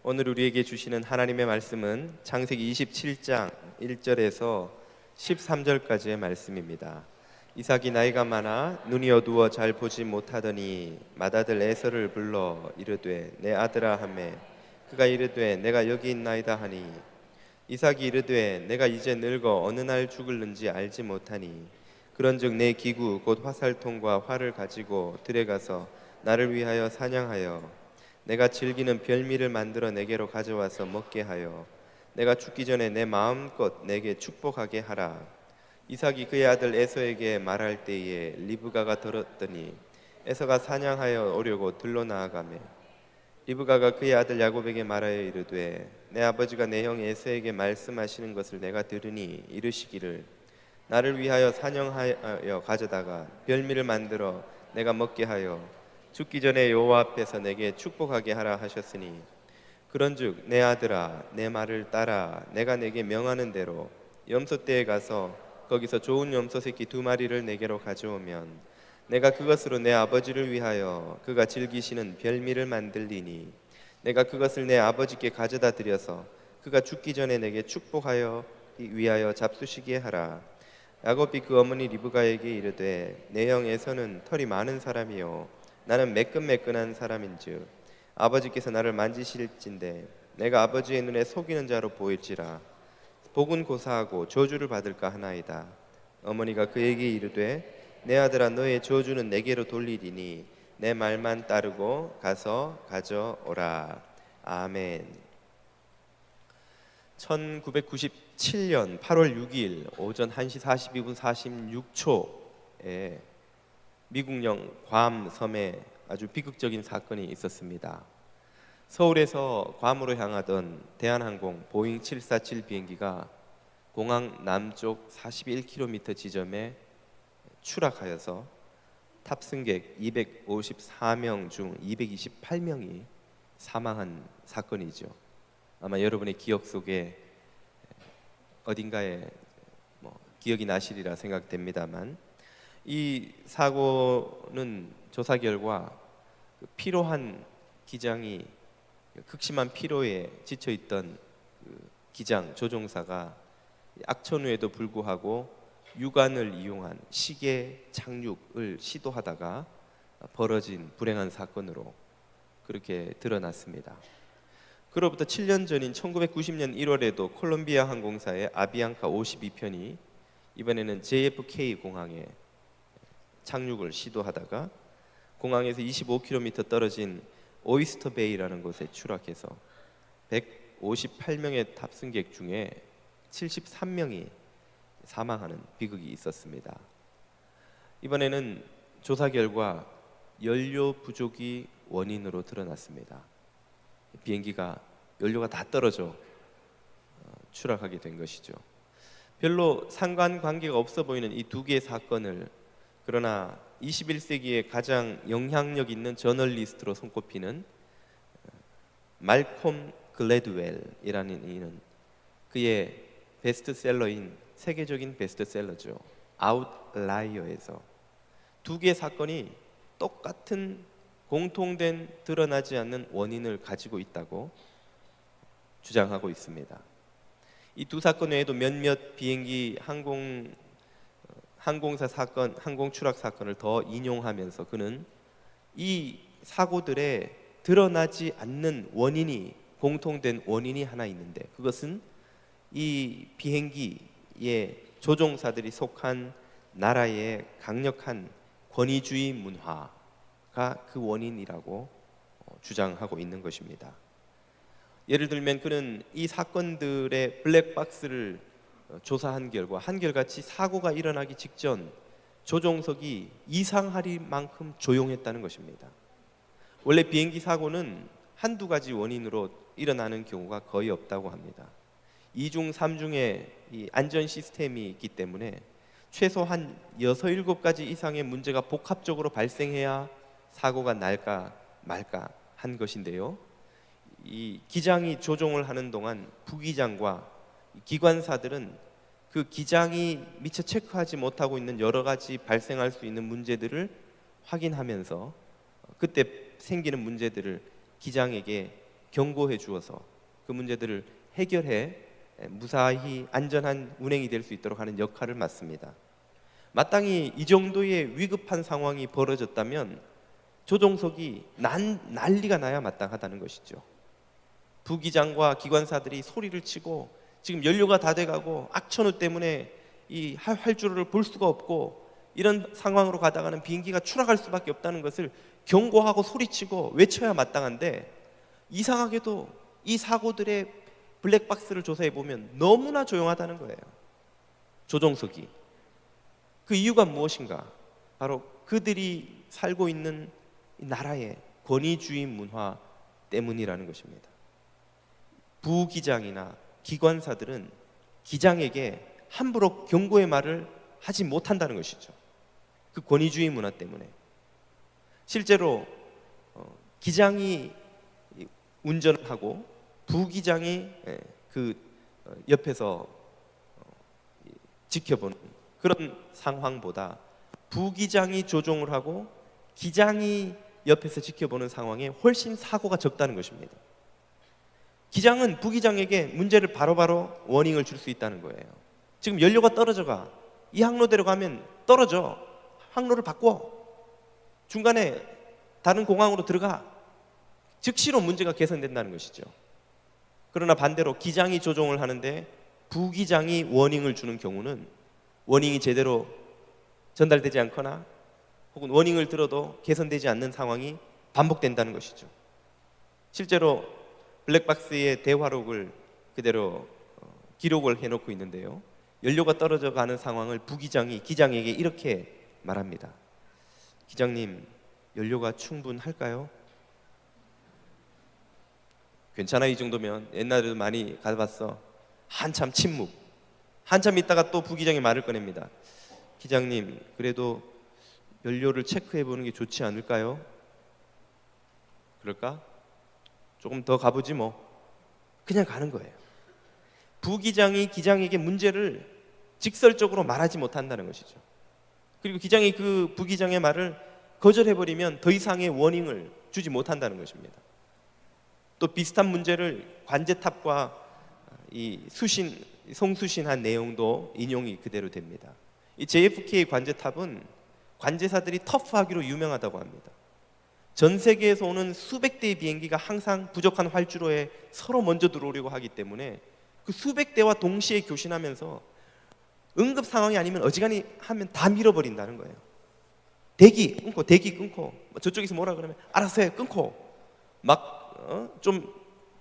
오늘 우리에게 주시는 하나님의 말씀은 창세기 27장 1절에서 13절까지의 말씀입니다. 이삭이 나이가 많아 눈이 어두워 잘 보지 못하더니 맏아들 에서를 불러 이르되 내 아들아 하매 그가 이르되 내가 여기 있나이다 하니 이삭이 이르되 내가 이제 늙어 어느 날 죽을는지 알지 못하니 그런즉 내 기구 곧 화살통과 활을 가지고 들에 가서 나를 위하여 사냥하여 내가 즐기는 별미를 만들어 내게로 가져와서 먹게 하여 내가 죽기 전에 내 마음껏 내게 축복하게 하라. 이삭이 그의 아들 에서에게 말할 때에 리브가가 들었더니 에서가 사냥하여 오려고 들로 나아가매 리브가가 그의 아들 야곱에게 말하여 이르되 내 아버지가 내 형 에서에게 말씀하시는 것을 내가 들으니 이르시기를 나를 위하여 사냥하여 가져다가 별미를 만들어 내가 먹게 하여 죽기 전에 여호와 앞에서 내게 축복하게 하라 하셨으니 그런즉 내 아들아 내 말을 따라 내가 내게 명하는 대로 염소떼에 가서 거기서 좋은 염소 새끼 2마리를 내게로 가져오면 내가 그것으로 내 아버지를 위하여 그가 즐기시는 별미를 만들리니 내가 그것을 내 아버지께 가져다 드려서 그가 죽기 전에 내게 축복하여 위하여 잡수시게 하라. 야곱이 그 어머니 리브가에게 이르되 내 형 에서는 털이 많은 사람이요 나는 매끈매끈한 사람인즉 아버지께서 나를 만지실진데 내가 아버지의 눈에 속이는 자로 보일지라 복은 고사하고 저주를 받을까 하나이다. 어머니가 그에게 이르되 내 아들아 너의 저주는 내게로 돌리리니 내 말만 따르고 가서 가져오라. 아멘. 1997년 8월 6일 오전 1시 42분 46초에 미국령 괌 섬에 아주 비극적인 사건이 있었습니다. 서울에서 괌으로 향하던 대한항공 보잉 747 비행기가 공항 남쪽 41km 지점에 추락하여서 탑승객 254명 중 228명이 사망한 사건이죠. 아마 여러분의 기억 속에 어딘가에 기억이 나시리라 생각됩니다만 이 사고는 조사 결과 피로한 기장이 극심한 피로에 지쳐 있던 기장 조종사가 악천후에도 불구하고 유관을 이용한 시계 착륙을 시도하다가 벌어진 불행한 사건으로 그렇게 드러났습니다. 그로부터 7년 전인 1990년 1월에도 콜롬비아 항공사의 아비앙카 52편이 이번에는 JFK 공항에 착륙을 시도하다가 공항에서 25km 떨어진 오이스터 베이라는 곳에 추락해서 158명의 탑승객 중에 73명이 사망하는 비극이 있었습니다. 이번에는 조사 결과 연료 부족이 원인으로 드러났습니다. 비행기가 연료가 다 떨어져 추락하게 된 것이죠. 별로 상관관계가 없어 보이는 이 두 개의 사건을 그러나 21세기에 가장 영향력 있는 저널리스트로 손꼽히는 말콤 글래드웰이라는 이는 그의 베스트셀러인 세계적인 베스트셀러죠. 아웃라이어에서 두 개의 사건이 똑같은 공통된 드러나지 않는 원인을 가지고 있다고 주장하고 있습니다. 이 두 사건 외에도 몇몇 비행기 항공사 사건, 항공 추락 사건을 더 인용하면서 그는 이 사고들에 드러나지 않는 원인이 공통된 원인이 하나 있는데 그것은 이 비행기의 조종사들이 속한 나라의 강력한 권위주의 문화가 그 원인이라고 주장하고 있는 것입니다. 예를 들면 그는 이 사건들의 블랙박스를 조사한 결과 한결같이 사고가 일어나기 직전 조종석이 이상할 만큼 조용했다는 것입니다. 원래 비행기 사고는 한두 가지 원인으로 일어나는 경우가 거의 없다고 합니다. 2중, 3중의 이 안전 시스템이 있기 때문에 최소 한 6, 7가지 이상의 문제가 복합적으로 발생해야 사고가 날까 말까 한 것인데요. 이 기장이 조종을 하는 동안 부기장과 기관사들은 그 기장이 미처 체크하지 못하고 있는 여러 가지 발생할 수 있는 문제들을 확인하면서 그때 생기는 문제들을 기장에게 경고해 주어서 그 문제들을 해결해 무사히 안전한 운행이 될 수 있도록 하는 역할을 맡습니다. 마땅히 이 정도의 위급한 상황이 벌어졌다면 조종석이 난리가 나야 마땅하다는 것이죠. 부기장과 기관사들이 소리를 치고 지금 연료가 다 돼가고 악천후 때문에 이 활주로를 볼 수가 없고 이런 상황으로 가다가는 비행기가 추락할 수밖에 없다는 것을 경고하고 소리치고 외쳐야 마땅한데, 이상하게도 이 사고들의 블랙박스를 조사해 보면 너무나 조용하다는 거예요. 조종석이. 그 이유가 무엇인가? 바로 그들이 살고 있는 나라의 권위주의 문화 때문이라는 것입니다. 부기장이나 기관사들은 기장에게 함부로 경고의 말을 하지 못한다는 것이죠. 그 권위주의 문화 때문에. 실제로 기장이 운전을 하고 부기장이 그 옆에서 지켜보는 그런 상황보다 부기장이 조종을 하고 기장이 옆에서 지켜보는 상황에 훨씬 사고가 적다는 것입니다. 기장은 부기장에게 문제를 바로바로 워닝을 줄 수 있다는 거예요. 지금 연료가 떨어져가, 이 항로대로 가면 떨어져, 항로를 바꿔, 중간에 다른 공항으로 들어가, 즉시로 문제가 개선된다는 것이죠. 그러나 반대로 기장이 조종을 하는데 부기장이 워닝을 주는 경우는 워닝이 제대로 전달되지 않거나 혹은 워닝을 들어도 개선되지 않는 상황이 반복된다는 것이죠. 실제로 블랙박스의 대화록을 그대로 기록을 해놓고 있는데요, 연료가 떨어져 가는 상황을 부기장이 기장에게 이렇게 말합니다. 기장님, 연료가 충분할까요? 괜찮아, 이 정도면. 옛날에도 많이 가봤어. 한참 침묵. 한참 있다가 또 부기장이 말을 꺼냅니다. 기장님, 그래도 연료를 체크해 보는 게 좋지 않을까요? 그럴까? 조금 더 가보지 뭐. 그냥 가는 거예요. 부기장이 기장에게 문제를 직설적으로 말하지 못한다는 것이죠. 그리고 기장이 그 부기장의 말을 거절해버리면 더 이상의 워닝을 주지 못한다는 것입니다. 또 비슷한 문제를 관제탑과 이 송수신한 내용도 인용이 그대로 됩니다. 이 JFK 관제탑은 관제사들이 터프하기로 유명하다고 합니다. 전 세계에서 오는 수백 대의 비행기가 항상 부족한 활주로에 서로 먼저 들어오려고 하기 때문에 그 수백 대와 동시에 교신하면서 응급 상황이 아니면 어지간히 하면 다 밀어버린다는 거예요. 대기 끊고 저쪽에서 뭐라 그러면 알아서 해, 끊고 막 좀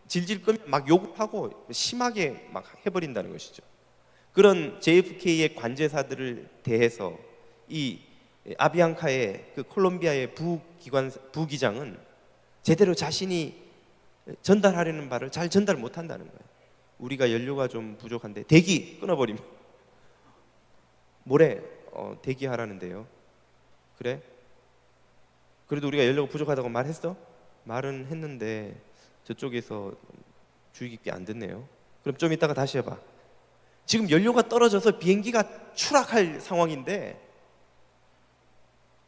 질질 끄면 막 욕하고 심하게 막 해버린다는 것이죠. 그런 JFK의 관제사들을 대해서 이 아비앙카의 그 콜롬비아의 부기장은 제대로 자신이 전달하려는 바를 잘 전달 못한다는 거예요. 우리가 연료가 좀 부족한데 대기 끊어버리면 뭐래? 대기하라는데요. 그래? 그래도 우리가 연료가 부족하다고 말했어? 말은 했는데 저쪽에서 주의 깊게 안 듣네요. 그럼 좀 이따가 다시 해봐. 지금 연료가 떨어져서 비행기가 추락할 상황인데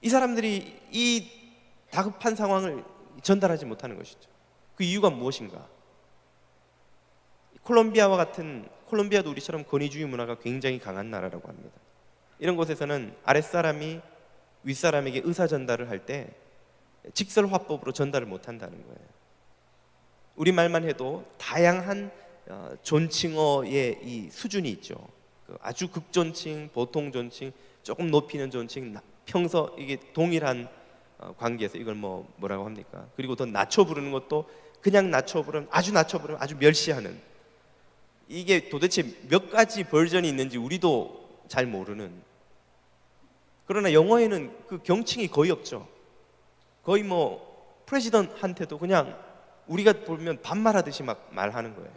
이 사람들이 이 다급한 상황을 전달하지 못하는 것이죠. 그 이유가 무엇인가? 콜롬비아와 같은, 콜롬비아도 우리처럼 권위주의 문화가 굉장히 강한 나라라고 합니다. 이런 곳에서는 아랫사람이 윗사람에게 의사 전달을 할 때 직설화법으로 전달을 못한다는 거예요. 우리말만 해도 다양한 존칭어의 이 수준이 있죠. 아주 극존칭, 보통 존칭, 조금 높이는 존칭, 평서, 이게 동일한 관계에서 이걸 뭐라고 합니까? 그리고 더 낮춰 부르는 것도 그냥 낮춰 부르면, 아주 낮춰 부르면 아주 멸시하는, 이게 도대체 몇 가지 버전이 있는지 우리도 잘 모르는. 그러나 영어에는 그 경칭이 거의 없죠. 거의 프레지던트한테도 그냥 우리가 보면 반말하듯이 막 말하는 거예요.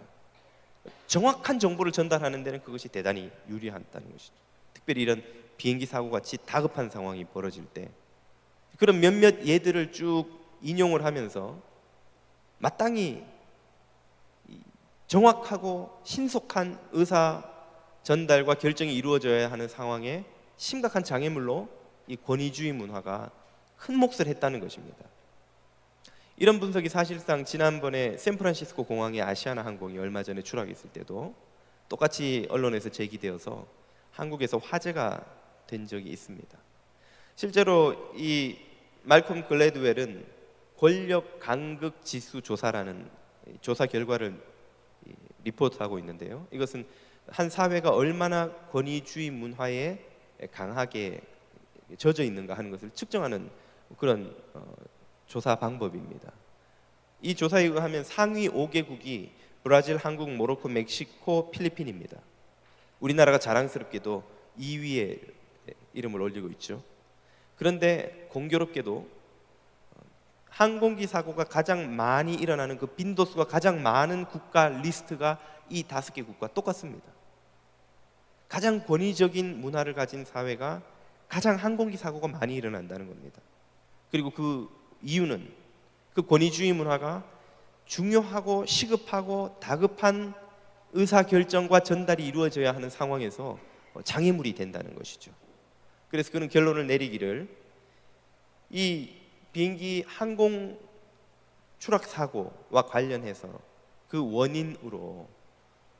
정확한 정보를 전달하는 데는 그것이 대단히 유리하다는 것이죠. 특별히 이런 비행기 사고 같이 다급한 상황이 벌어질 때 그런 몇몇 예들을 쭉 인용을 하면서 마땅히 정확하고 신속한 의사 전달과 결정이 이루어져야 하는 상황에 심각한 장애물로 이 권위주의 문화가 큰 몫을 했다는 것입니다. 이런 분석이 사실상 지난번에 샌프란시스코 공항에 아시아나 항공이 얼마 전에 추락했을 때도 똑같이 언론에서 제기되어서 한국에서 화제가 된 적이 있습니다. 실제로 이 말콤 글래드웰은 권력 간극 지수 조사라는 조사 결과를 리포트하고 있는데요. 이것은 한 사회가 얼마나 권위주의 문화에 강하게 젖어 있는가 하는 것을 측정하는 그런 조사 방법입니다. 이 조사에 의하면 상위 5개국이 브라질, 한국, 모로코, 멕시코, 필리핀입니다. 우리나라가 자랑스럽게도 2위에 이름을 올리고 있죠. 그런데 공교롭게도 항공기 사고가 가장 많이 일어나는 그 빈도수가 가장 많은 국가 리스트가 이 5개 국가 똑같습니다. 가장 권위적인 문화를 가진 사회가 가장 항공기 사고가 많이 일어난다는 겁니다. 그리고 그 이유는 그 권위주의 문화가 중요하고 시급하고 다급한 의사결정과 전달이 이루어져야 하는 상황에서 장애물이 된다는 것이죠. 그래서 그는 결론을 내리기를 이 비행기 항공 추락 사고와 관련해서 그 원인으로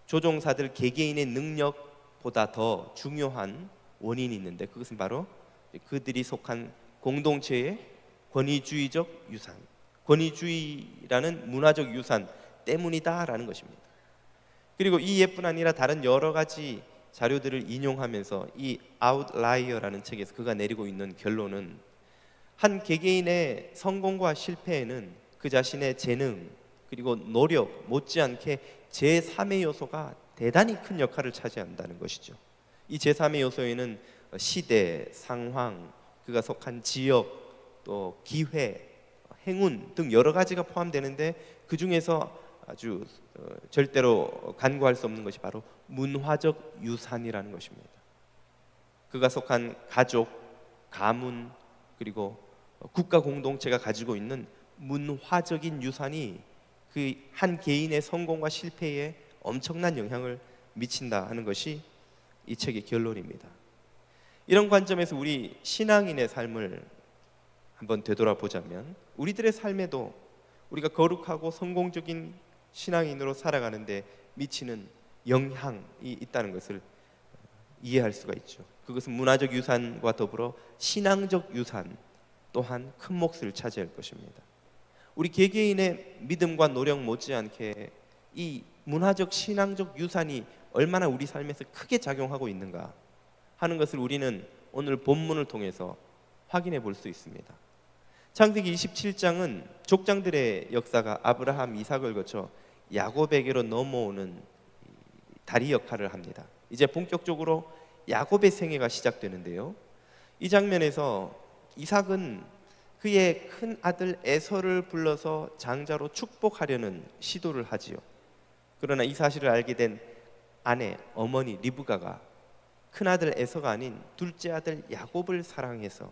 조종사들 개개인의 능력보다 더 중요한 원인이 있는데 그것은 바로 그들이 속한 공동체의 권위주의적 유산, 권위주의라는 문화적 유산 때문이다라는 것입니다. 그리고 이 예뿐 아니라 다른 여러 가지 자료들을 인용하면서 이 아웃라이어라는 책에서 그가 내리고 있는 결론은 한 개개인의 성공과 실패에는 그 자신의 재능 그리고 노력 못지않게 제3의 요소가 대단히 큰 역할을 차지한다는 것이죠. 이 제3의 요소에는 시대, 상황, 그가 속한 지역, 또 기회, 행운 등 여러 가지가 포함되는데 그 중에서 아주 절대로 간과할 수 없는 것이 바로 문화적 유산이라는 것입니다. 그가 속한 가족, 가문 그리고 국가 공동체가 가지고 있는 문화적인 유산이 그 한 개인의 성공과 실패에 엄청난 영향을 미친다 하는 것이 이 책의 결론입니다. 이런 관점에서 우리 신앙인의 삶을 한번 되돌아보자면 우리들의 삶에도 우리가 거룩하고 성공적인 신앙인으로 살아가는데 미치는 영향이 있다는 것을 이해할 수가 있죠. 그것은 문화적 유산과 더불어 신앙적 유산 또한 큰 몫을 차지할 것입니다. 우리 개개인의 믿음과 노력 못지않게 이 문화적 신앙적 유산이 얼마나 우리 삶에서 크게 작용하고 있는가 하는 것을 우리는 오늘 본문을 통해서 확인해 볼 수 있습니다. 창세기 27장은 족장들의 역사가 아브라함, 이삭을 거쳐 야곱에게로 넘어오는 다리 역할을 합니다. 이제 본격적으로 야곱의 생애가 시작되는데요. 이 장면에서 이삭은 그의 큰 아들 에서를 불러서 장자로 축복하려는 시도를 하지요. 그러나 이 사실을 알게 된 아내, 어머니 리브가가 큰 아들 에서가 아닌 둘째 아들 야곱을 사랑해서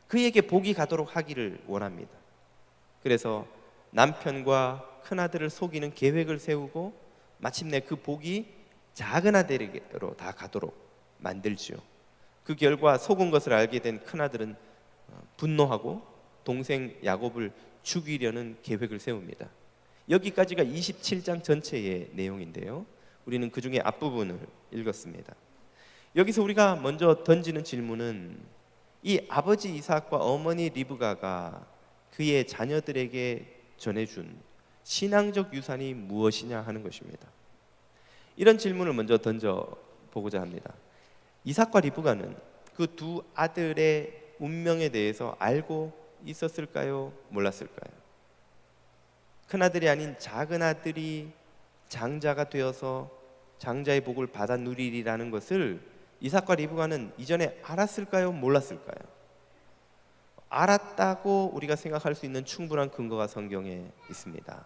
그에게 복이 가도록 하기를 원합니다. 그래서 남편과 큰 아들을 속이는 계획을 세우고 마침내 그 복이 작은 아들에게로 다 가도록 만들지요. 그 결과 속은 것을 알게 된 큰 아들은 분노하고 동생 야곱을 죽이려는 계획을 세웁니다. 여기까지가 27장 전체의 내용인데요. 우리는 그 중에 앞부분을 읽었습니다. 여기서 우리가 먼저 던지는 질문은 이 아버지 이삭과 어머니 리브가가 그의 자녀들에게 전해준 신앙적 유산이 무엇이냐 하는 것입니다. 이런 질문을 먼저 던져보고자 합니다. 이삭과 리브가는 그 두 아들의 운명에 대해서 알고 있었을까요? 몰랐을까요? 큰아들이 아닌 작은 아들이 장자가 되어서 장자의 복을 받아 누리리라는 것을 이삭과 리브가는 이전에 알았을까요? 몰랐을까요? 알았다고 우리가 생각할 수 있는 충분한 근거가 성경에 있습니다.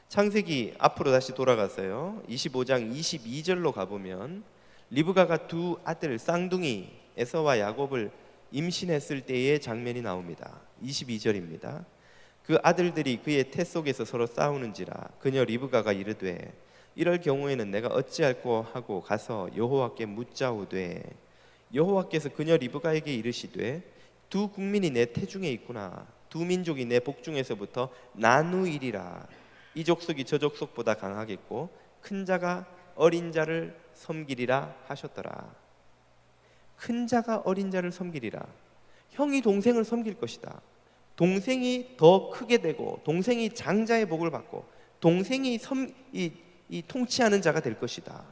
창세기 앞으로 다시 돌아가서요 25장 22절로 가보면 리브가가 두 아들 쌍둥이 에서와 야곱을 임신했을 때의 장면이 나옵니다. 22절입니다. 그 아들들이 그의 태 속에서 서로 싸우는지라 그녀 리브가가 이르되 이럴 경우에는 내가 어찌할꼬 하고 가서 여호와께 묻자오되 여호와께서 그녀 리브가에게 이르시되 두 국민이 내 태중에 있구나 두 민족이 내 복 중에서부터 나누이리라. 이 족속이 저 족속보다 강하겠고 큰 자가 어린 자를 섬기리라 하셨더라. 큰 자가 어린 자를 섬기리라. 형이 동생을 섬길 것이다. 동생이 더 크게 되고 동생이 장자의 복을 받고 동생이 통치하는 자가 될 것이다.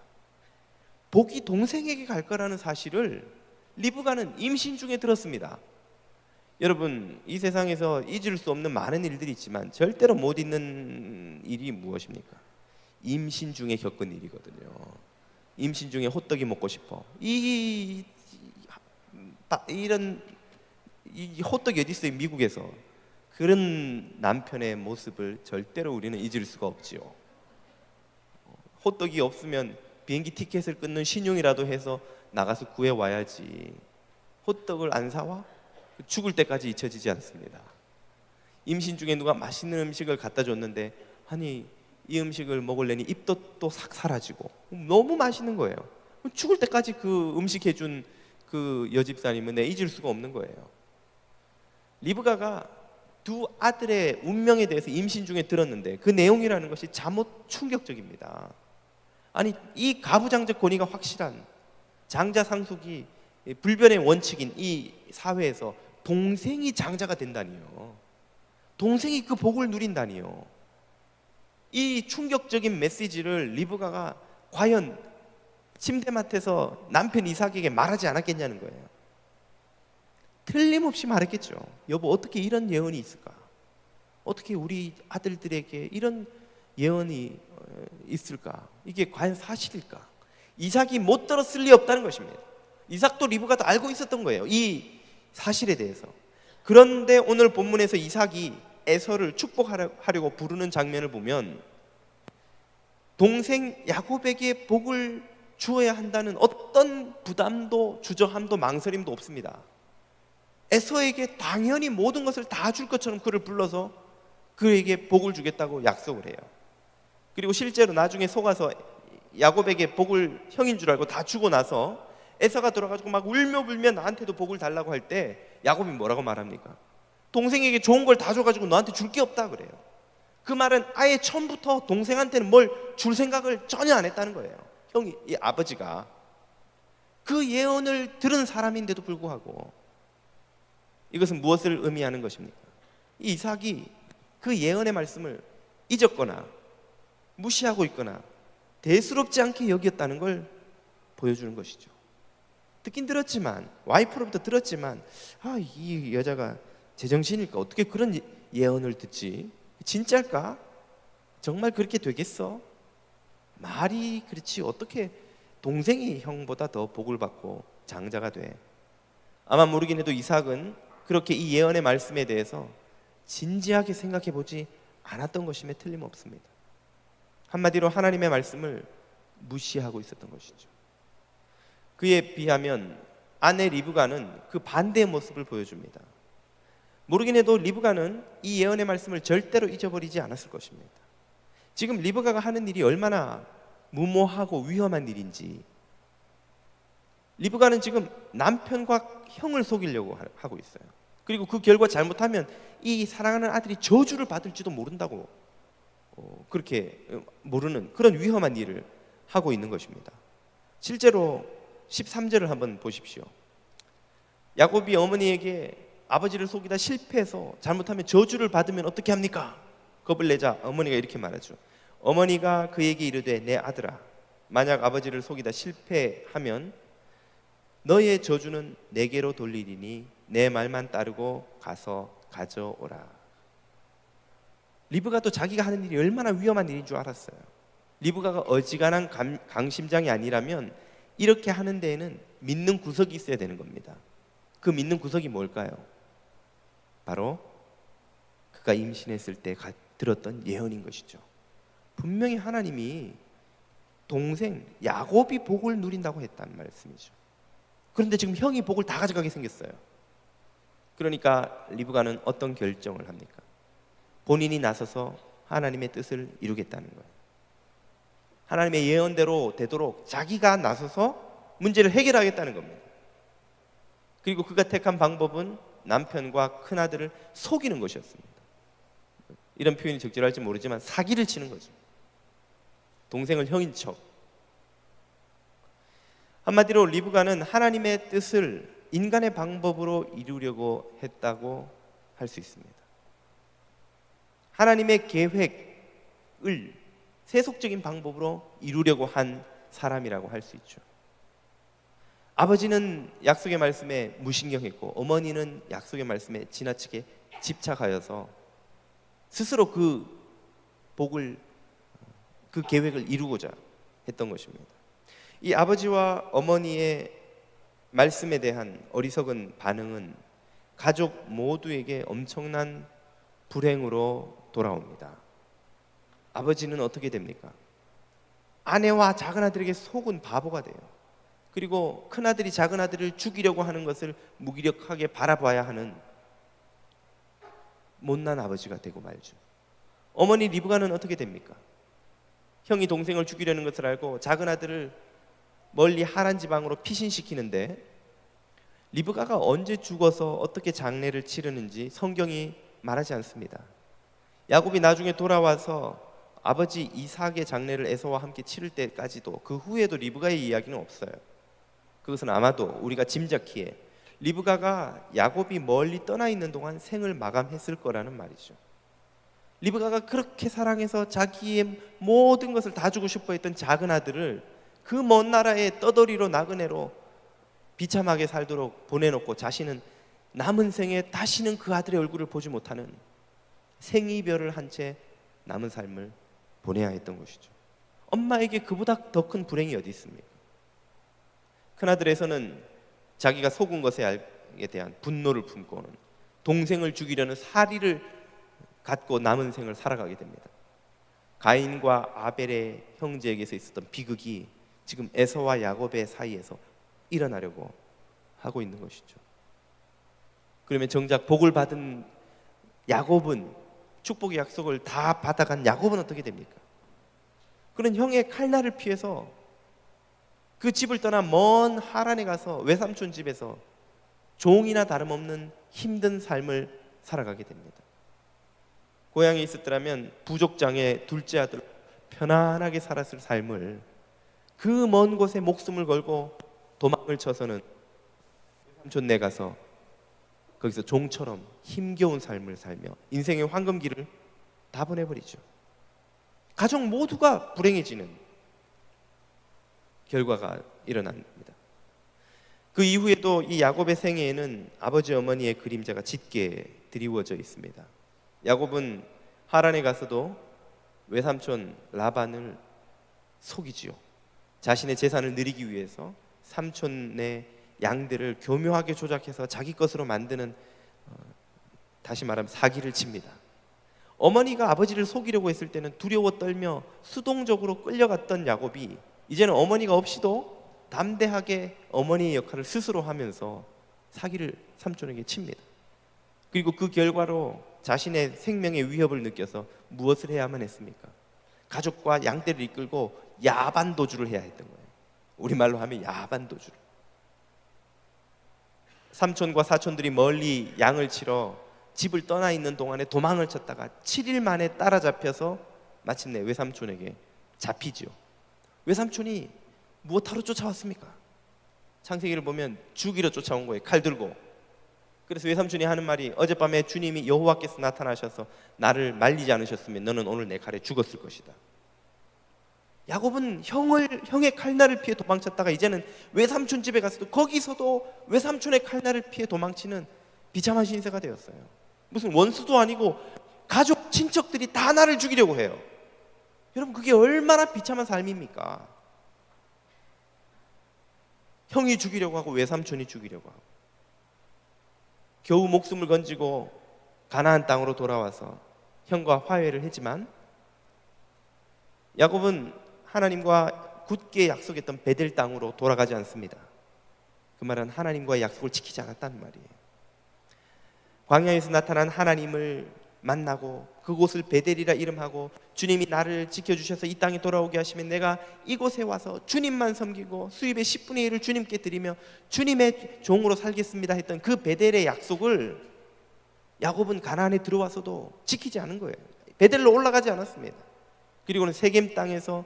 복이 동생에게 갈 거라는 사실을 리브가는 임신 중에 들었습니다. 여러분, 이 세상에서 잊을 수 없는 많은 일들이 있지만 절대로 못 잊는 일이 무엇입니까? 임신 중에 겪은 일이거든요. 임신 중에 호떡이 먹고 싶어. 이런 호떡이 어디 있어요? 미국에서. 그런 남편의 모습을 절대로 우리는 잊을 수가 없지요. 호떡이 없으면 비행기 티켓을 끊는 신용이라도 해서 나가서 구해와야지. 호떡을 안 사와? 죽을 때까지 잊혀지지 않습니다. 임신 중에 누가 맛있는 음식을 갖다 줬는데 아니 이 음식을 먹으려니 입도 또 싹 사라지고 너무 맛있는 거예요. 죽을 때까지 그 음식 해준 그 여집사님은 내 잊을 수가 없는 거예요. 리브가가 두 아들의 운명에 대해서 임신 중에 들었는데 그 내용이라는 것이 잠옷 충격적입니다. 아니 이 가부장적 권위가 확실한 장자 상속이 불변의 원칙인 이 사회에서 동생이 장자가 된다니요. 동생이 그 복을 누린다니요. 이 충격적인 메시지를 리브가가 과연 침대맡에서 남편 이삭에게 말하지 않았겠냐는 거예요. 틀림없이 말했겠죠. 여보, 어떻게 이런 예언이 있을까? 어떻게 우리 아들들에게 이런 예언이 있을까? 이게 과연 사실일까? 이삭이 못 들었을 리 없다는 것입니다. 이삭도 리브가도 알고 있었던 거예요, 이 사실에 대해서. 그런데 오늘 본문에서 이삭이 에서를 축복하려고 부르는 장면을 보면 동생 야곱에게 복을 주어야 한다는 어떤 부담도 주저함도 망설임도 없습니다. 에서에게 당연히 모든 것을 다 줄 것처럼 그를 불러서 그에게 복을 주겠다고 약속을 해요. 그리고 실제로 나중에 속아서 야곱에게 복을 형인 줄 알고 다 주고 나서 에서가 들어가지고 막 울며 불며 나한테도 복을 달라고 할 때 야곱이 뭐라고 말합니까? 동생에게 좋은 걸 다 줘가지고 너한테 줄 게 없다 그래요. 그 말은 아예 처음부터 동생한테는 뭘 줄 생각을 전혀 안 했다는 거예요. 형이, 이 아버지가 그 예언을 들은 사람인데도 불구하고 이것은 무엇을 의미하는 것입니까? 이 이삭이 그 예언의 말씀을 잊었거나 무시하고 있거나 대수롭지 않게 여겼다는 걸 보여주는 것이죠. 듣긴 들었지만, 와이프로부터 들었지만, 이 여자가 제정신일까? 어떻게 그런 예언을 듣지? 진짜일까? 정말 그렇게 되겠어? 말이 그렇지 어떻게 동생이 형보다 더 복을 받고 장자가 돼? 아마 모르긴 해도 이삭은 그렇게 이 예언의 말씀에 대해서 진지하게 생각해 보지 않았던 것임에 틀림없습니다. 한마디로 하나님의 말씀을 무시하고 있었던 것이죠. 그에 비하면 아내 리브가는 그 반대의 모습을 보여줍니다. 모르긴 해도 리브가는 이 예언의 말씀을 절대로 잊어버리지 않았을 것입니다. 지금 리브가가 하는 일이 얼마나 무모하고 위험한 일인지, 리브가는 지금 남편과 형을 속이려고 하고 있어요. 그리고 그 결과 잘못하면 이 사랑하는 아들이 저주를 받을지도 모른다고 그렇게 모르는 그런 위험한 일을 하고 있는 것입니다. 실제로 13절을 한번 보십시오. 야곱이 어머니에게 아버지를 속이다 실패해서 잘못하면 저주를 받으면 어떻게 합니까? 겁을 내자 어머니가 이렇게 말하죠. 어머니가 그에게 이르되 내 아들아, 만약 아버지를 속이다 실패하면 너의 저주는 내게로 돌리리니 내 말만 따르고 가서 가져오라. 리브가도 자기가 하는 일이 얼마나 위험한 일인 줄 알았어요. 리브가가 어지간한 강심장이 아니라면 이렇게 하는 데에는 믿는 구석이 있어야 되는 겁니다. 그 믿는 구석이 뭘까요? 바로 그가 임신했을 때 들었던 예언인 것이죠. 분명히 하나님이 동생 야곱이 복을 누린다고 했다는 말씀이죠. 그런데 지금 형이 복을 다 가져가게 생겼어요. 그러니까 리브가는 어떤 결정을 합니까? 본인이 나서서 하나님의 뜻을 이루겠다는 거예요. 하나님의 예언대로 되도록 자기가 나서서 문제를 해결하겠다는 겁니다. 그리고 그가 택한 방법은 남편과 큰아들을 속이는 것이었습니다. 이런 표현이 적절할지 모르지만 사기를 치는 거죠. 동생을 형인 척. 한마디로 리브가는 하나님의 뜻을 인간의 방법으로 이루려고 했다고 할 수 있습니다. 하나님의 계획을 세속적인 방법으로 이루려고 한 사람이라고 할 수 있죠. 아버지는 약속의 말씀에 무신경했고 어머니는 약속의 말씀에 지나치게 집착하여서 스스로 그 계획을 이루고자 했던 것입니다. 이 아버지와 어머니의 말씀에 대한 어리석은 반응은 가족 모두에게 엄청난 불행으로 돌아옵니다. 아버지는 어떻게 됩니까? 아내와 작은아들에게 속은 바보가 돼요. 그리고 큰아들이 작은아들을 죽이려고 하는 것을 무기력하게 바라봐야 하는 못난 아버지가 되고 말죠. 어머니 리브가는 어떻게 됩니까? 형이 동생을 죽이려는 것을 알고 작은아들을 멀리 하란 지방으로 피신시키는데 리브가가 언제 죽어서 어떻게 장례를 치르는지 성경이 말하지 않습니다. 야곱이 나중에 돌아와서 아버지 이삭의 장례를 에서와 함께 치를 때까지도 그 후에도 리브가의 이야기는 없어요. 그것은 아마도 우리가 짐작기에 리브가가 야곱이 멀리 떠나 있는 동안 생을 마감했을 거라는 말이죠. 리브가가 그렇게 사랑해서 자기의 모든 것을 다 주고 싶어 했던 작은 아들을 그 먼 나라의 떠돌이로 나그네로 비참하게 살도록 보내놓고 자신은 남은 생에 다시는 그 아들의 얼굴을 보지 못하는 생이별을 한 채 남은 삶을 보내야 했던 것이죠. 엄마에게 그보다 더 큰 불행이 어디 있습니까? 큰아들에서는 자기가 속은 것에 대한 분노를 품고는 동생을 죽이려는 사리를 갖고 남은 생을 살아가게 됩니다. 가인과 아벨의 형제에게서 있었던 비극이 지금 에서와 야곱의 사이에서 일어나려고 하고 있는 것이죠. 그러면 정작 복을 받은 야곱은, 축복의 약속을 다 받아간 야곱은 어떻게 됩니까? 그는 형의 칼날을 피해서 그 집을 떠나 먼 하란에 가서 외삼촌 집에서 종이나 다름없는 힘든 삶을 살아가게 됩니다. 고향에 있었더라면 부족장의 둘째 아들 편안하게 살았을 삶을 그 먼 곳에 목숨을 걸고 도망을 쳐서는 외삼촌네 가서 거기서 종처럼 힘겨운 삶을 살며 인생의 황금기를 다 보내버리죠. 가족 모두가 불행해지는 결과가 일어납니다. 그 이후에도 이 야곱의 생애에는 아버지 어머니의 그림자가 짙게 드리워져 있습니다. 야곱은 하란에 가서도 외삼촌 라반을 속이지요. 자신의 재산을 누리기 위해서 삼촌의 양들을 교묘하게 조작해서 자기 것으로 만드는, 다시 말하면 사기를 칩니다. 어머니가 아버지를 속이려고 했을 때는 두려워 떨며 수동적으로 끌려갔던 야곱이 이제는 어머니가 없이도 담대하게 어머니의 역할을 스스로 하면서 사기를 삼촌에게 칩니다. 그리고 그 결과로 자신의 생명의 위협을 느껴서 무엇을 해야만 했습니까? 가족과 양떼를 이끌고 야반도주를 해야 했던 거예요. 우리말로 하면 야반도주를. 삼촌과 사촌들이 멀리 양을 치러 집을 떠나 있는 동안에 도망을 쳤다가 7일 만에 따라잡혀서 마침내 외삼촌에게 잡히지요. 외삼촌이 무엇하러 쫓아왔습니까? 창세기를 보면 죽이러 쫓아온 거예요. 칼 들고. 그래서 외삼촌이 하는 말이 어젯밤에 주님이 여호와께서 나타나셔서 나를 말리지 않으셨으면 너는 오늘 내 칼에 죽었을 것이다. 야곱은 형의 칼날을 피해 도망쳤다가 이제는 외삼촌 집에 가서도 거기서도 외삼촌의 칼날을 피해 도망치는 비참한 신세가 되었어요. 무슨 원수도 아니고 가족 친척들이 다 나를 죽이려고 해요. 여러분, 그게 얼마나 비참한 삶입니까? 형이 죽이려고 하고 외삼촌이 죽이려고 하고 겨우 목숨을 건지고 가나안 땅으로 돌아와서 형과 화해를 했지만 야곱은 하나님과 굳게 약속했던 베델 땅으로 돌아가지 않습니다. 그 말은 하나님과의 약속을 지키지 않았다는 말이에요. 광야에서 나타난 하나님을 만나고 그곳을 베델이라 이름하고 주님이 나를 지켜주셔서 이 땅에 돌아오게 하시면 내가 이곳에 와서 주님만 섬기고 수입의 10분의 1을 주님께 드리며 주님의 종으로 살겠습니다 했던 그 베델의 약속을 야곱은 가나안에 들어와서도 지키지 않은 거예요. 베델로 올라가지 않았습니다. 그리고는 세겜 땅에서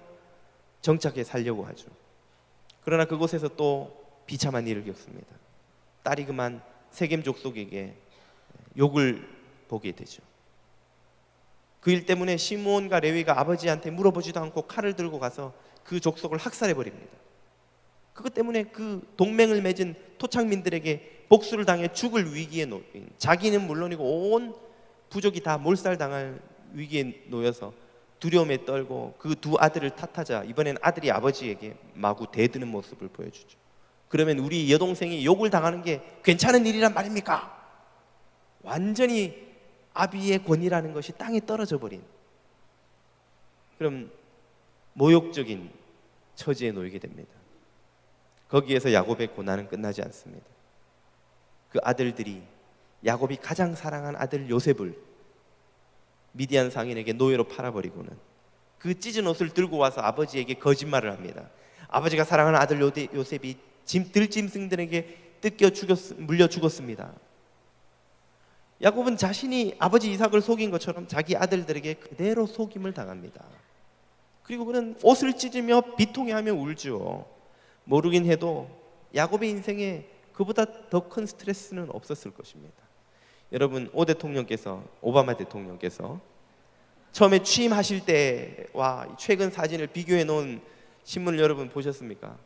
정착해 살려고 하죠. 그러나 그곳에서 또 비참한 일을 겪습니다. 딸이 그만 세겜 족속에게 욕을 보게 되죠. 그 일 때문에 시므온과 레위가 아버지한테 물어보지도 않고 칼을 들고 가서 그 족속을 학살해 버립니다. 그것 때문에 그 동맹을 맺은 토착민들에게 복수를 당해 죽을 위기에 놓인, 자기는 물론이고 온 부족이 다 몰살당할 위기에 놓여서 두려움에 떨고 그 두 아들을 탓하자 이번엔 아들이 아버지에게 마구 대드는 모습을 보여주죠. 그러면 우리 여동생이 욕을 당하는 게 괜찮은 일이란 말입니까? 완전히 아비의 권위라는 것이 땅에 떨어져 버린, 그럼 모욕적인 처지에 놓이게 됩니다. 거기에서 야곱의 고난은 끝나지 않습니다. 그 아들들이 야곱이 가장 사랑한 아들 요셉을 미디안 상인에게 노예로 팔아버리고는 그 찢은 옷을 들고 와서 아버지에게 거짓말을 합니다. 아버지가 사랑하는 아들 요셉이 들짐승들에게 물려 죽었습니다. 야곱은 자신이 아버지 이삭을 속인 것처럼 자기 아들들에게 그대로 속임을 당합니다. 그리고 그는 옷을 찢으며 비통해하며 울죠. 모르긴 해도 야곱의 인생에 그보다 더 큰 스트레스는 없었을 것입니다. 여러분, 오바마 대통령께서 처음에 취임하실 때와 최근 사진을 비교해 놓은 신문을 여러분 보셨습니까?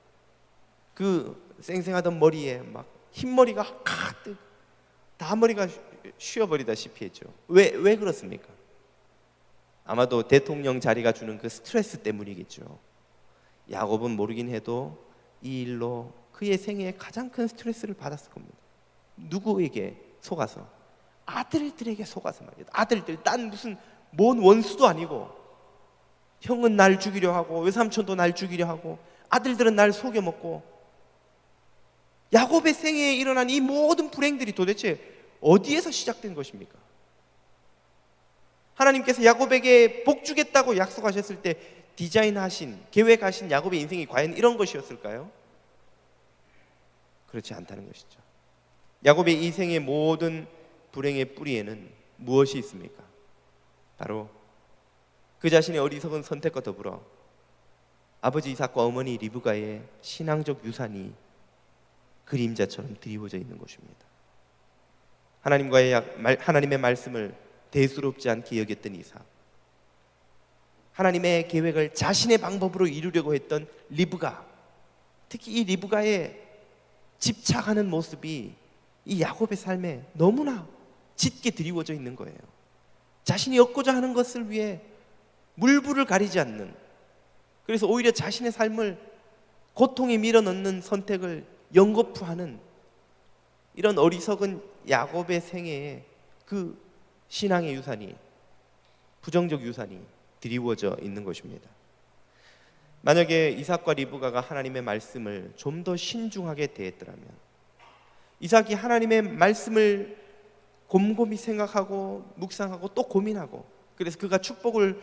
그 쌩쌩하던 머리에 막 흰머리가 가득, 다 머리가 쉬어버리다시피 했죠. 왜 그렇습니까? 아마도 대통령 자리가 주는 그 스트레스 때문이겠죠. 야곱은 모르긴 해도 이 일로 그의 생애에 가장 큰 스트레스를 받았을 겁니다. 누구에게 속아서? 아들들에게 속아서 말이에요. 아들들, 딴 무슨 뭔 원수도 아니고, 형은 날 죽이려 하고 외삼촌도 날 죽이려 하고 아들들은 날 속여먹고, 야곱의 생애에 일어난 이 모든 불행들이 도대체 어디에서 시작된 것입니까? 하나님께서 야곱에게 복 주겠다고 약속하셨을 때 계획하신 야곱의 인생이 과연 이런 것이었을까요? 그렇지 않다는 것이죠. 야곱의 이 생의 모든 불행의 뿌리에는 무엇이 있습니까? 바로 그 자신의 어리석은 선택과 더불어 아버지 이삭과 어머니 리브가의 신앙적 유산이 그림자처럼 드리워져 있는 것입니다. 하나님의 말씀을 대수롭지 않게 여겼던 이삭, 하나님의 계획을 자신의 방법으로 이루려고 했던 리브가, 특히 이 리브가의 집착하는 모습이 이 야곱의 삶에 너무나 짙게 드리워져 있는 거예요. 자신이 얻고자 하는 것을 위해 물불을 가리지 않는, 그래서 오히려 자신의 삶을 고통에 밀어넣는 선택을 연거푸하는 이런 어리석은 야곱의 생애에 그 신앙의 유산이, 부정적 유산이 드리워져 있는 것입니다. 만약에 이삭과 리브가가 하나님의 말씀을 좀 더 신중하게 대했더라면, 이삭이 하나님의 말씀을 곰곰이 생각하고 묵상하고 또 고민하고, 그래서 그가 축복을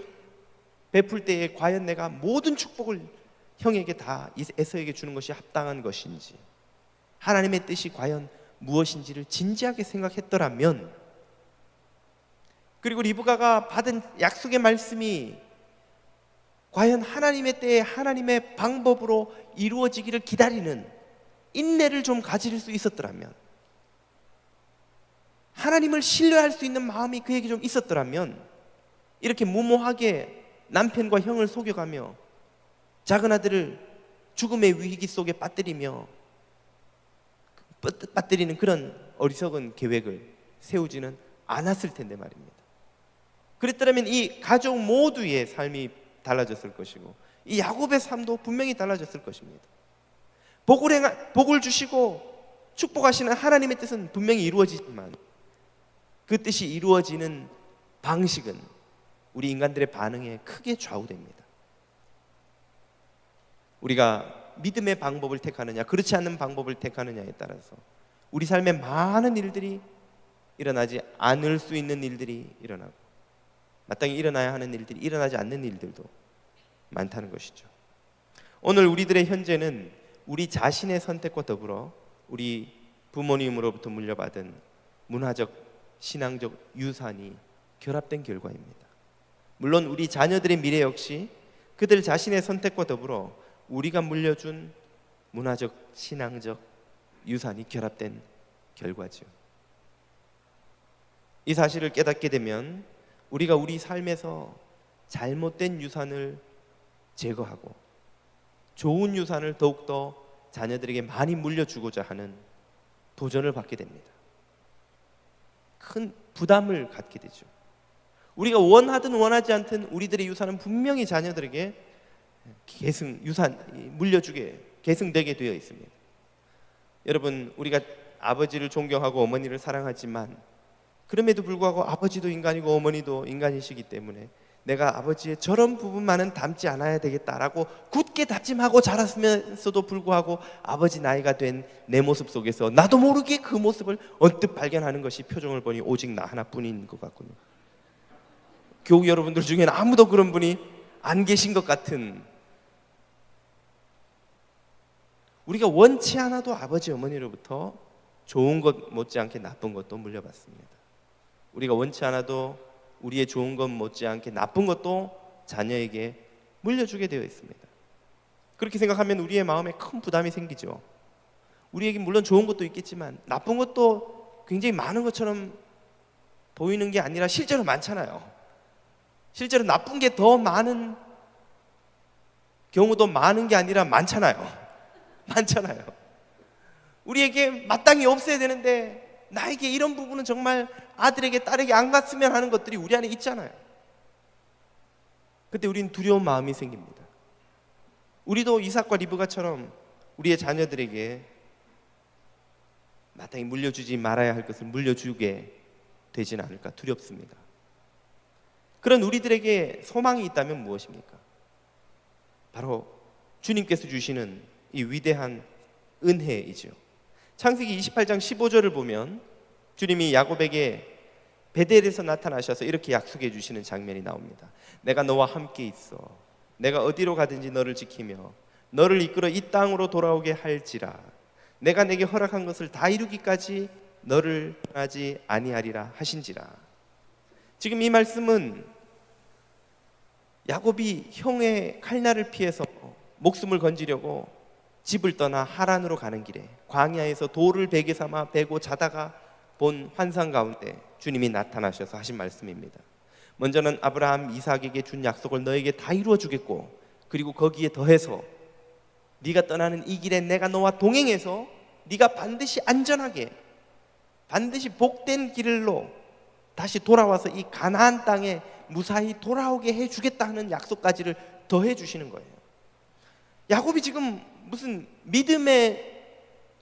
베풀 때에 과연 내가 모든 축복을 형에게 다 에서에게 주는 것이 합당한 것인지, 하나님의 뜻이 과연 무엇인지를 진지하게 생각했더라면, 그리고 리브가가 받은 약속의 말씀이 과연 하나님의 때에 하나님의 방법으로 이루어지기를 기다리는 인내를 좀 가질 수 있었더라면, 하나님을 신뢰할 수 있는 마음이 그에게 좀 있었더라면, 이렇게 무모하게 남편과 형을 속여가며 작은 아들을 죽음의 위기 속에 빠뜨리는 그런 어리석은 계획을 세우지는 않았을 텐데 말입니다. 그랬더라면 이 가족 모두의 삶이 달라졌을 것이고, 이 야곱의 삶도 분명히 달라졌을 것입니다. 복을 주시고 축복하시는 하나님의 뜻은 분명히 이루어지지만, 그 뜻이 이루어지는 방식은 우리 인간들의 반응에 크게 좌우됩니다. 우리가 믿음의 방법을 택하느냐, 그렇지 않는 방법을 택하느냐에 따라서 우리 삶의 많은 일들이 일어나지 않을 수 있는 일들이 일어나고 마땅히 일어나야 하는 일들이 일어나지 않는 일들도 많다는 것이죠. 오늘 우리들의 현재는 우리 자신의 선택과 더불어 우리 부모님으로부터 물려받은 문화적, 신앙적 유산이 결합된 결과입니다. 물론 우리 자녀들의 미래 역시 그들 자신의 선택과 더불어 우리가 물려준 문화적, 신앙적 유산이 결합된 결과죠. 이 사실을 깨닫게 되면 우리가 우리 삶에서 잘못된 유산을 제거하고 좋은 유산을 더욱더 자녀들에게 많이 물려주고자 하는 도전을 받게 됩니다. 큰 부담을 갖게 되죠. 우리가 원하든 원하지 않든 우리들의 유산은 분명히 자녀들에게 물려주게 계승되게 되어 있습니다. 여러분, 우리가 아버지를 존경하고 어머니를 사랑하지만 그럼에도 불구하고 아버지도 인간이고 어머니도 인간이시기 때문에 내가 아버지의 저런 부분만은 닮지 않아야 되겠다라고 굳게 다짐하고 자랐으면서도 불구하고 아버지 나이가 된 내 모습 속에서 나도 모르게 그 모습을 언뜻 발견하는 것이 표정을 보니 오직 나 하나뿐인 것 같군요. 교우 여러분들 중에는 아무도 그런 분이 안 계신 것 같은, 우리가 원치 않아도 아버지 어머니로부터 좋은 것 못지않게 나쁜 것도 물려받습니다. 우리가 원치 않아도 우리의 좋은 것 못지않게 나쁜 것도 자녀에게 물려주게 되어 있습니다. 그렇게 생각하면 우리의 마음에 큰 부담이 생기죠. 우리에게 물론 좋은 것도 있겠지만 나쁜 것도 굉장히 많은 것처럼 보이는 게 아니라 실제로 많잖아요. 실제로 나쁜 게 더 많은 경우도 많은 게 아니라 많잖아요. 우리에게 마땅히 없어야 되는데 나에게 이런 부분은 정말 아들에게 딸에게 안 갔으면 하는 것들이 우리 안에 있잖아요. 그때 우리는 두려운 마음이 생깁니다. 우리도 이삭과 리브가처럼 우리의 자녀들에게 마땅히 물려주지 말아야 할 것을 물려주게 되지는 않을까 두렵습니다. 그런 우리들에게 소망이 있다면 무엇입니까? 바로 주님께서 주시는 이 위대한 은혜이죠. 창세기 28장 15절을 보면 주님이 야곱에게 베델에서 나타나셔서 이렇게 약속해 주시는 장면이 나옵니다. 내가 너와 함께 있어. 내가 어디로 가든지 너를 지키며 너를 이끌어 이 땅으로 돌아오게 할지라. 내가 내게 허락한 것을 다 이루기까지 너를 떠나지 아니하리라 하신지라. 지금 이 말씀은 야곱이 형의 칼날을 피해서 목숨을 건지려고 집을 떠나 하란으로 가는 길에 광야에서 돌을 베개 삼아 베고 자다가 본 환상 가운데 주님이 나타나셔서 하신 말씀입니다. 먼저는 아브라함, 이삭에게 준 약속을 너에게 다 이루어 주겠고, 그리고 거기에 더해서 네가 떠나는 이 길에 내가 너와 동행해서 네가 반드시 안전하게, 반드시 복된 길로 다시 돌아와서 이 가나안 땅에 무사히 돌아오게 해주겠다 하는 약속까지를 더해 주시는 거예요. 야곱이 지금 무슨 믿음의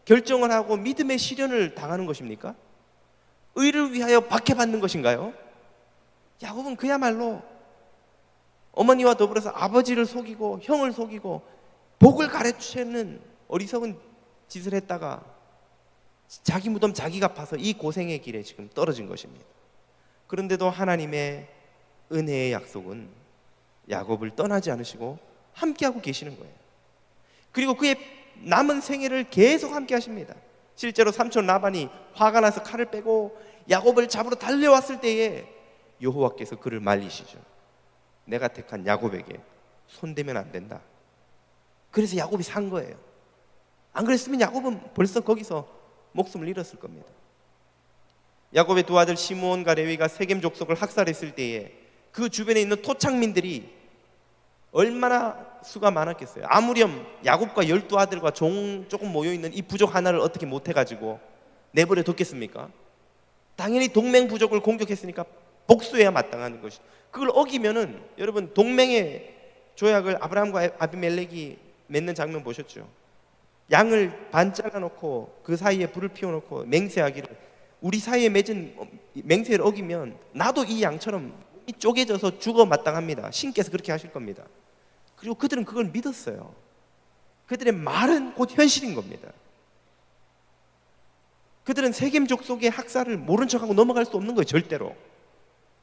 결정을 하고 믿음의 시련을 당하는 것입니까? 의를 위하여 박해받는 것인가요? 야곱은 그야말로 어머니와 더불어서 아버지를 속이고 형을 속이고 복을 가르치는 어리석은 짓을 했다가 자기 무덤 자기가 파서 이 고생의 길에 지금 떨어진 것입니다. 그런데도 하나님의 은혜의 약속은 야곱을 떠나지 않으시고 함께하고 계시는 거예요. 그리고 그의 남은 생애를 계속 함께 하십니다. 실제로 삼촌 라반이 화가 나서 칼을 빼고 야곱을 잡으러 달려왔을 때에 여호와께서 그를 말리시죠. 내가 택한 야곱에게 손대면 안 된다. 그래서 야곱이 산 거예요. 안 그랬으면 야곱은 벌써 거기서 목숨을 잃었을 겁니다. 야곱의 두 아들 시므온과 레위가 세겜 족속을 학살했을 때에 그 주변에 있는 토착민들이 얼마나 수가 많았겠어요. 아무렴 야곱과 12아들과 종 조금 모여있는 이 부족 하나를 어떻게 못해가지고 내버려 뒀겠습니까? 당연히 동맹 부족을 공격했으니까 복수해야 마땅한 것이죠. 그걸 어기면은 여러분 동맹의 조약을 아브라함과 아비멜렉이 맺는 장면 보셨죠? 양을 반 잘라놓고 그 사이에 불을 피워놓고 맹세하기를, 우리 사이에 맺은 맹세를 어기면 나도 이 양처럼 쪼개져서 죽어 마땅합니다. 신께서 그렇게 하실 겁니다. 그리고 그들은 그걸 믿었어요. 그들의 말은 곧 현실인 겁니다. 그들은 세겜 족속의 학살을 모른 척하고 넘어갈 수 없는 거예요. 절대로.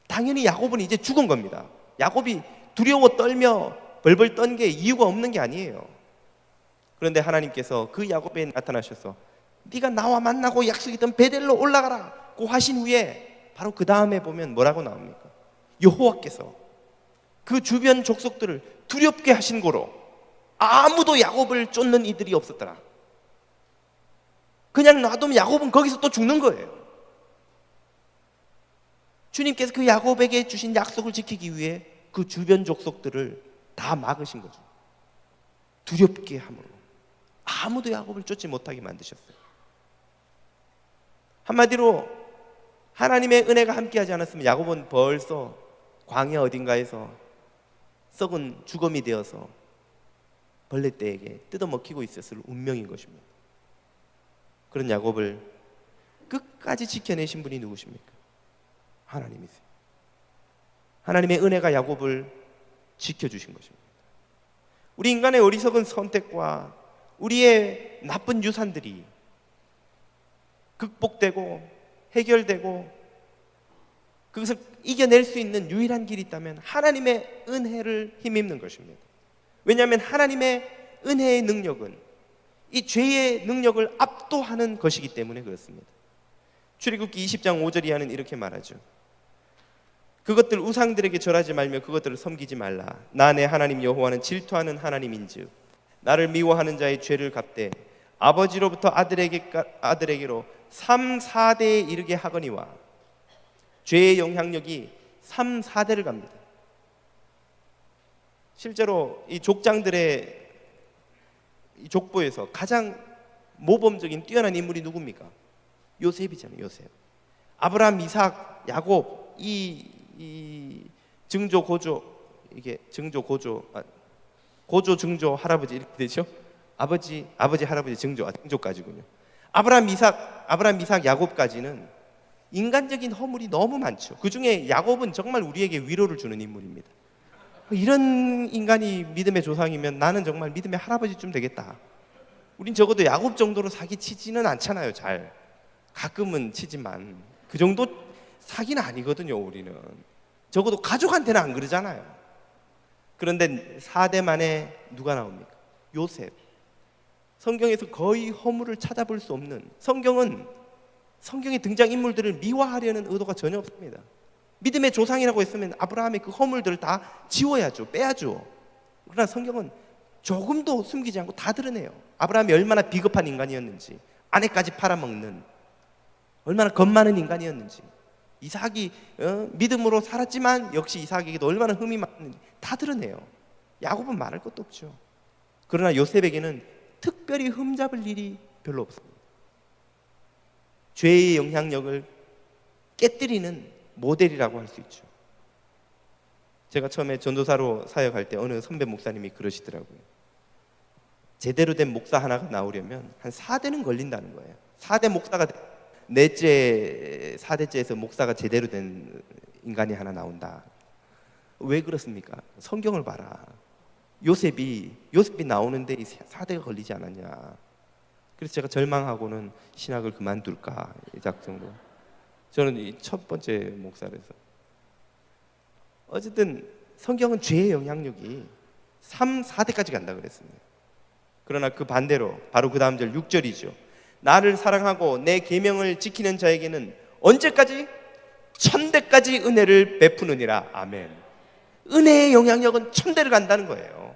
당연히 야곱은 이제 죽은 겁니다. 야곱이 두려워 떨며 벌벌 떤 게 이유가 없는 게 아니에요. 그런데 하나님께서 그 야곱에 나타나셔서 네가 나와 만나고 약속했던 베델로 올라가라고 하신 후에 바로 그 다음에 보면 뭐라고 나옵니까? 여호와께서 그 주변 족속들을 두렵게 하신 고로 아무도 야곱을 쫓는 이들이 없었더라. 그냥 놔두면 야곱은 거기서 또 죽는 거예요. 주님께서 그 야곱에게 주신 약속을 지키기 위해 그 주변 족속들을 다 막으신 거죠. 두렵게 함으로 아무도 야곱을 쫓지 못하게 만드셨어요. 한마디로 하나님의 은혜가 함께하지 않았으면 야곱은 벌써 광야 어딘가에서 썩은 죽음이 되어서 벌레떼에게 뜯어먹히고 있었을 운명인 것입니다. 그런 야곱을 끝까지 지켜내신 분이 누구십니까? 하나님이세요. 하나님의 은혜가 야곱을 지켜주신 것입니다. 우리 인간의 어리석은 선택과 우리의 나쁜 유산들이 극복되고 해결되고 그것을 이겨낼 수 있는 유일한 길이 있다면 하나님의 은혜를 힘입는 것입니다. 왜냐하면 하나님의 은혜의 능력은 이 죄의 능력을 압도하는 것이기 때문에 그렇습니다. 출애굽기 20장 5절 이하는 이렇게 말하죠. 그것들 우상들에게 절하지 말며 그것들을 섬기지 말라. 나 내 하나님 여호와는 질투하는 하나님인즉 나를 미워하는 자의 죄를 갚되 아버지로부터 아들에게로 3, 4대에 이르게 하거니와. 죄의 영향력이 3, 4대를 갑니다. 실제로 이 족장들의 이 족보에서 가장 모범적인 뛰어난 인물이 누굽니까? 요셉이잖아요. 요셉. 아브라함, 이삭, 야곱, 이 증조 고조, 이게 증조 고조, 고조 증조 할아버지 이렇게 되죠. 아버지 할아버지 증조까지군요. 아브라함 이삭 야곱까지는 인간적인 허물이 너무 많죠. 그 중에 야곱은 정말 우리에게 위로를 주는 인물입니다. 이런 인간이 믿음의 조상이면 나는 정말 믿음의 할아버지쯤 되겠다. 우린 적어도 야곱 정도로 사기치지는 않잖아요. 잘 가끔은 치지만 그 정도 사기는 아니거든요. 우리는 적어도 가족한테는 안 그러잖아요. 그런데 4대 만에 누가 나옵니까? 요셉. 성경에서 거의 허물을 찾아볼 수 없는, 성경의 등장인물들을 미화하려는 의도가 전혀 없습니다. 믿음의 조상이라고 했으면 아브라함의 그 허물들을 다 지워야죠. 빼야죠. 그러나 성경은 조금도 숨기지 않고 다 드러내요. 아브라함이 얼마나 비겁한 인간이었는지, 아내까지 팔아먹는 얼마나 겁 많은 인간이었는지, 이삭이 믿음으로 살았지만 역시 이삭에게도 얼마나 흠이 많은지 다 드러내요. 야곱은 말할 것도 없죠. 그러나 요셉에게는 특별히 흠잡을 일이 별로 없습니다. 죄의 영향력을 깨뜨리는 모델이라고 할 수 있죠. 제가 처음에 전도사로 사역할 때 어느 선배 목사님이 그러시더라고요. 제대로 된 목사 하나가 나오려면 한 4대는 걸린다는 거예요. 4대 목사가 넷째 4대째에서 목사가 제대로 된 인간이 하나 나온다. 왜 그렇습니까? 성경을 봐라. 요셉이 나오는데 이 4대가 걸리지 않았냐. 그래서 제가 절망하고는 신학을 그만둘까 이 작정도. 저는 이 첫 번째 목사라서. 어쨌든 성경은 죄의 영향력이 3, 4대까지 간다 그랬습니다. 그러나 그 반대로 바로 그 다음 절 6절이죠. 나를 사랑하고 내 계명을 지키는 자에게는 언제까지? 1000대까지 은혜를 베푸느니라. 아멘. 은혜의 영향력은 1000대를 간다는 거예요.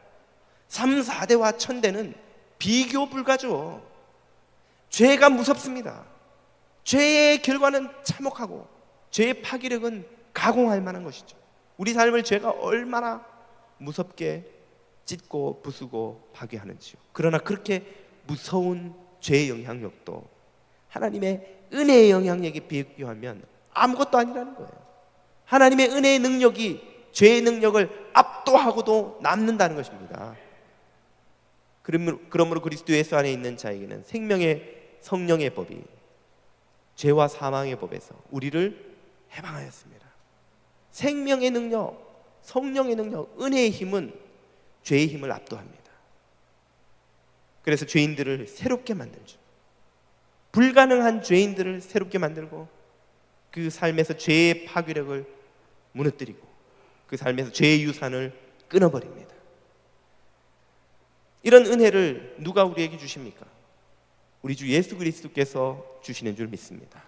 3, 4대와 1000대는 비교 불가죠. 죄가 무섭습니다. 죄의 결과는 참혹하고 죄의 파괴력은 가공할 만한 것이죠. 우리 삶을 죄가 얼마나 무섭게 찢고 부수고 파괴하는지요. 그러나 그렇게 무서운 죄의 영향력도 하나님의 은혜의 영향력에 비교하면 아무것도 아니라는 거예요. 하나님의 은혜의 능력이 죄의 능력을 압도하고도 남는다는 것입니다. 그러므로 그리스도 예수 안에 있는 자에게는 생명의 성령의 법이 죄와 사망의 법에서 우리를 해방하였습니다. 생명의 능력, 성령의 능력, 은혜의 힘은 죄의 힘을 압도합니다. 그래서 죄인들을 새롭게 만들죠. 불가능한 죄인들을 새롭게 만들고 그 삶에서 죄의 파괴력을 무너뜨리고 그 삶에서 죄의 유산을 끊어버립니다. 이런 은혜를 누가 우리에게 주십니까? 우리 주 예수 그리스도께서 주시는 줄 믿습니다.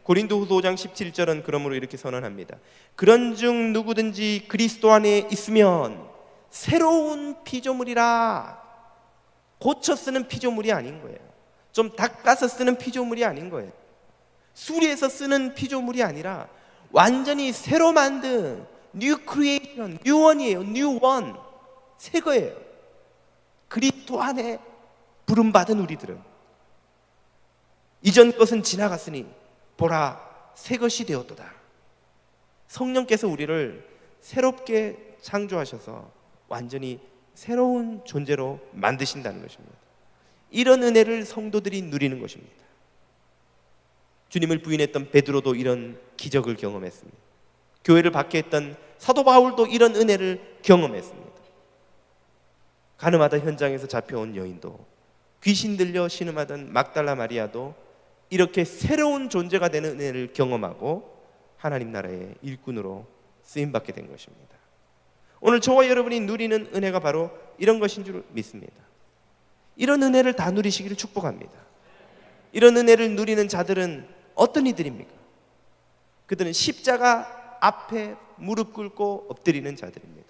고린도후서 5장 17절은 그러므로 이렇게 선언합니다. 그런즉 누구든지 그리스도 안에 있으면 새로운 피조물이라. 고쳐 쓰는 피조물이 아닌 거예요. 좀 닦아서 쓰는 피조물이 아닌 거예요. 수리해서 쓰는 피조물이 아니라 완전히 새로 만든 뉴 크리에이션, 뉴원이에요. 뉴원, 새 거예요. 그리스도 안에 부름받은 우리들은 이전 것은 지나갔으니 보라 새 것이 되었도다. 성령께서 우리를 새롭게 창조하셔서 완전히 새로운 존재로 만드신다는 것입니다. 이런 은혜를 성도들이 누리는 것입니다. 주님을 부인했던 베드로도 이런 기적을 경험했습니다. 교회를 박해했던 사도 바울도 이런 은혜를 경험했습니다. 가늠하다 현장에서 잡혀온 여인도, 귀신 들려 신음하던 막달라 마리아도 이렇게 새로운 존재가 되는 은혜를 경험하고 하나님 나라의 일꾼으로 쓰임받게 된 것입니다. 오늘 저와 여러분이 누리는 은혜가 바로 이런 것인 줄 믿습니다. 이런 은혜를 다 누리시기를 축복합니다. 이런 은혜를 누리는 자들은 어떤 이들입니까? 그들은 십자가 앞에 무릎 꿇고 엎드리는 자들입니다.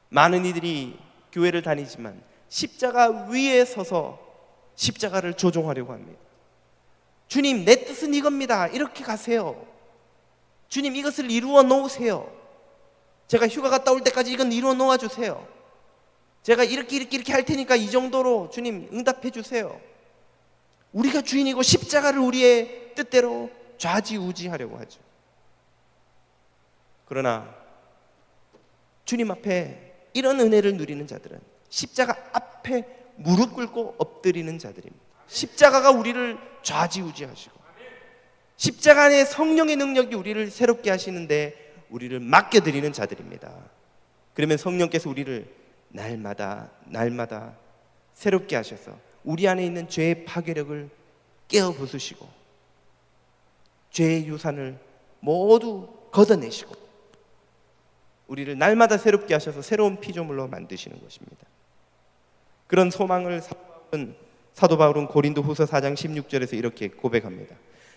많은 이들이 교회를 다니지만 십자가 위에 서서 십자가를 조종하려고 합니다. 주님, 내 뜻은 이겁니다. 이렇게 가세요. 주님, 이것을 이루어 놓으세요. 제가 휴가 갔다 올 때까지 이건 이루어 놓아 주세요. 제가 이렇게 할 테니까 이 정도로 주님 응답해 주세요. 우리가 주인이고 십자가를 우리의 뜻대로 좌지우지하려고 하죠. 그러나 주님 앞에 이런 은혜를 누리는 자들은 십자가 앞에 무릎 꿇고 엎드리는 자들입니다. 십자가가 우리를 좌지우지하시고 십자가 안에 성령의 능력이 우리를 새롭게 하시는데 우리를 맡겨드리는 자들입니다. 그러면 성령께서 우리를 날마다 새롭게 하셔서 우리 안에 있는 죄의 파괴력을 깨어 부수시고 죄의 유산을 모두 걷어내시고 우리를 날마다 새롭게 하셔서 새로운 피조물로 만드시는 것입니다. 그런 소망을 사도 바울은 고린도후서 4장 16절에서 이렇게 고백합니다.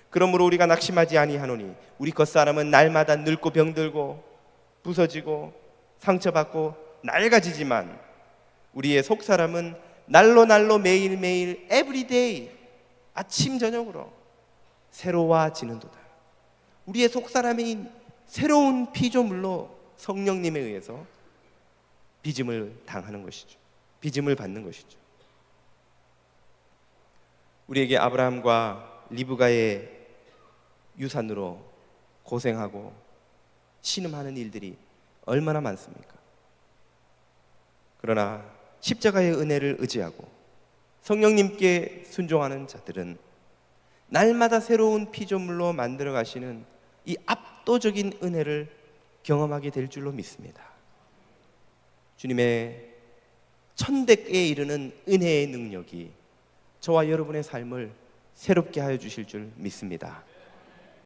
그러므로 우리가 낙심하지 아니하노니 우리 겉사람은 날마다 늙고 병들고 부서지고 상처받고 낡아지지만 우리의 속사람은 날로 매일매일 에브리데이 아침 저녁으로 새로워지는도다. 우리의 속사람이 새로운 피조물로 성령님에 의해서 빚음을 당하는 것이죠. 빚음을 받는 것이죠. 우리에게 아브라함과 리브가의 유산으로 고생하고 신음하는 일들이 얼마나 많습니까? 그러나 십자가의 은혜를 의지하고 성령님께 순종하는 자들은 날마다 새로운 피조물로 만들어 가시는 이 압도적인 은혜를 경험하게 될 줄로 믿습니다. 주님의 천대에 이르는 은혜의 능력이 저와 여러분의 삶을 새롭게 하여 주실 줄 믿습니다.